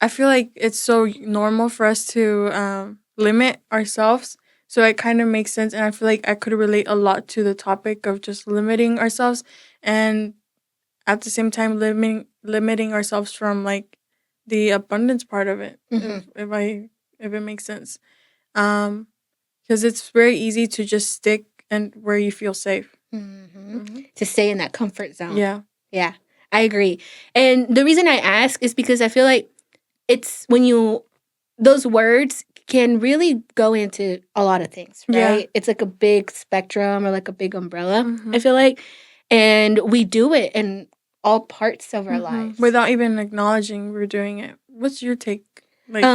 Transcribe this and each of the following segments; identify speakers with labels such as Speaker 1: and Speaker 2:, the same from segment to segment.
Speaker 1: I feel like it's so normal for us to limit ourselves. So it kind of makes sense. And I feel like I could relate a lot to the topic of just limiting ourselves and at the same time limiting ourselves from like the abundance part of it. If it makes sense. Because it's very easy to just stick and where you feel safe.
Speaker 2: To stay in that comfort zone.
Speaker 1: Yeah.
Speaker 2: Yeah, I agree. And the reason I ask is because I feel like it's when those words can really go into a lot of things, right?
Speaker 1: Yeah.
Speaker 2: It's like a big spectrum or like a big umbrella,
Speaker 1: Mm-hmm.
Speaker 2: I feel like. And we do it in all parts of our lives.
Speaker 1: Without even acknowledging we're doing it. What's your take? Like,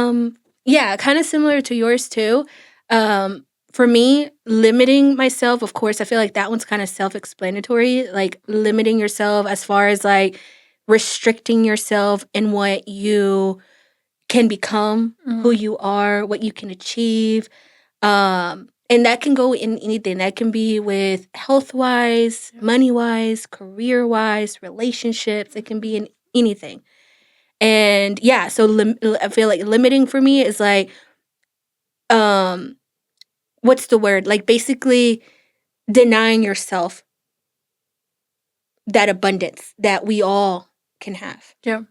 Speaker 2: yeah, kind of similar to yours too. For me, limiting myself, of course, I feel like that one's kind of self-explanatory. Like limiting yourself as far as like restricting yourself in what you can become, who you are, what you can achieve. And that can go in anything. That can be with health-wise, money-wise, career-wise, relationships. It can be in anything. And yeah, so I feel like limiting for me is like, what's the word? Like basically denying yourself that abundance that we all can have.
Speaker 1: Yeah.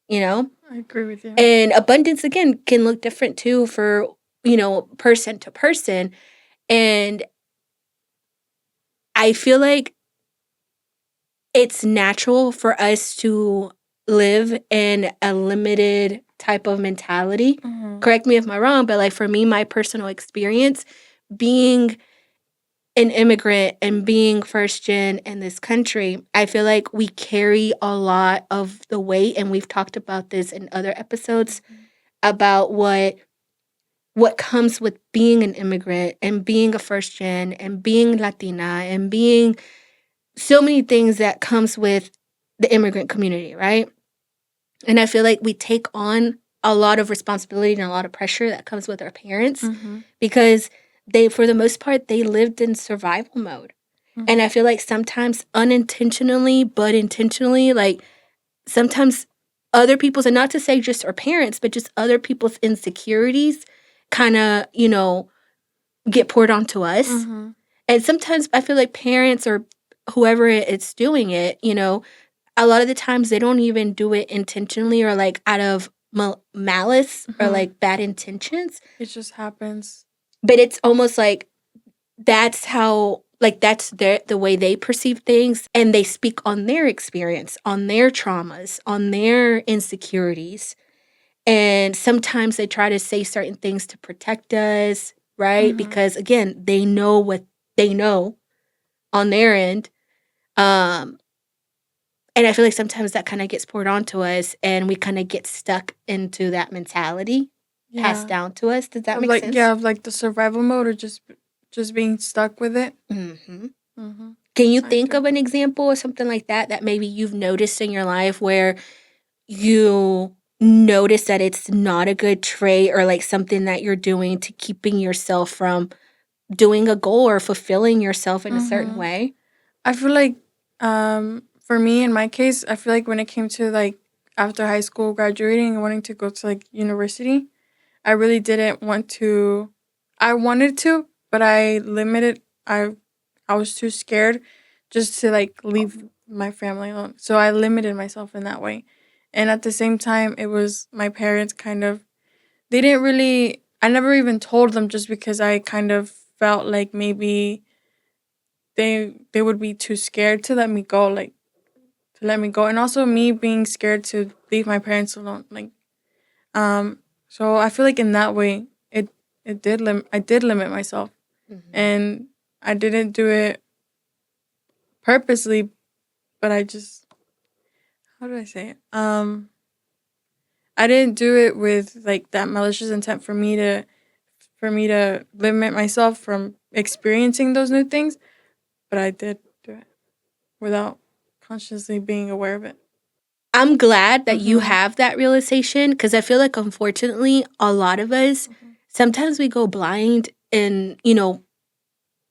Speaker 2: You know?
Speaker 1: I agree with you.
Speaker 2: And abundance, again, can look different too for, person to person. And I feel like it's natural for us to live in a limited type of mentality. Correct me if I'm wrong, but like for me, my personal experience being an immigrant and being first gen in this country, I feel like we carry a lot of the weight, and we've talked about this in other episodes about what comes with being an immigrant and being a first gen and being Latina and being so many things that comes with the immigrant community, right? And I feel like we take on a lot of responsibility and a lot of pressure that comes with our parents because they, for the most part, they lived in survival mode. And I feel like sometimes unintentionally, but intentionally, like sometimes other people's, and not to say just our parents, but just other people's insecurities kind of, get poured onto us. And sometimes I feel like parents or whoever it's doing it, a lot of the times they don't even do it intentionally or like out of malice or like bad intentions.
Speaker 1: It just happens.
Speaker 2: But it's almost like that's how, like that's the way they perceive things, and they speak on their experience, on their traumas, on their insecurities. And sometimes they try to say certain things to protect us, right? Because again, they know what they know on their end. And I feel like sometimes that kind of gets poured onto us and we kind of get stuck into that mentality passed down to us. Does that make sense?
Speaker 1: Yeah, of like the survival mode or just being stuck with it.
Speaker 2: Can you think of an example or something like that maybe you've noticed in your life where you notice that it's not a good trait or like something that you're doing to keeping yourself from doing a goal or fulfilling yourself in a certain way?
Speaker 1: I feel like for me in my case, I feel like when it came to like after high school graduating and wanting to go to like university, I really didn't want to. I wanted to, but I was too scared just to like leave my family alone. So I limited myself in that way. And at the same time, it was my parents kind of, they didn't really, I never even told them just because I kind of felt like maybe they would be too scared to let me go, like to let me go. And also me being scared to leave my parents alone. Like, so I feel like in that way, I did limit myself. And I didn't do it purposely, but I just, how do I say it? I didn't do it with like that malicious intent for me to limit myself from experiencing those new things, but I did do it without consciously being aware of it.
Speaker 2: I'm glad that you have that realization because I feel like unfortunately a lot of us sometimes we go blind in,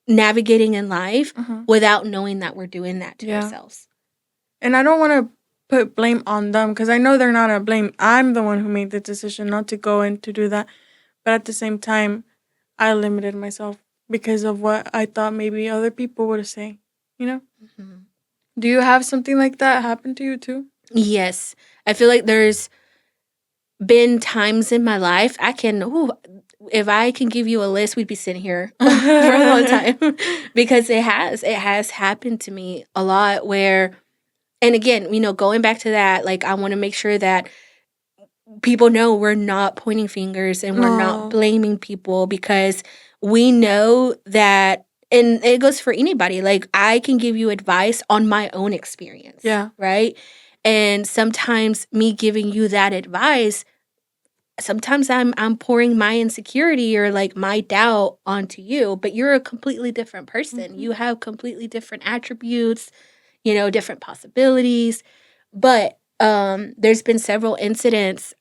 Speaker 2: navigating in life without knowing that we're doing that to ourselves.
Speaker 1: And I don't want to put blame on them, because I know they're not to blame. I'm the one who made the decision not to go and to do that. But at the same time, I limited myself because of what I thought maybe other people would say, you know?
Speaker 2: Mhm.
Speaker 1: Do you have something like that happen to you too?
Speaker 2: Yes. I feel like there's been times in my life if I can give you a list, we'd be sitting here for a long time because it has happened to me a lot where, and again, going back to that, like I want to make sure that people know we're not pointing fingers and we're not
Speaker 1: No.
Speaker 2: blaming people because we know that, and it goes for anybody. Like I can give you advice on my own experience.
Speaker 1: Yeah.
Speaker 2: Right. And sometimes me giving you that advice, sometimes I'm pouring my insecurity or like my doubt onto you, but you're a completely different person.
Speaker 1: Mhm.
Speaker 2: You have completely different attributes, different possibilities. But there's been several incidents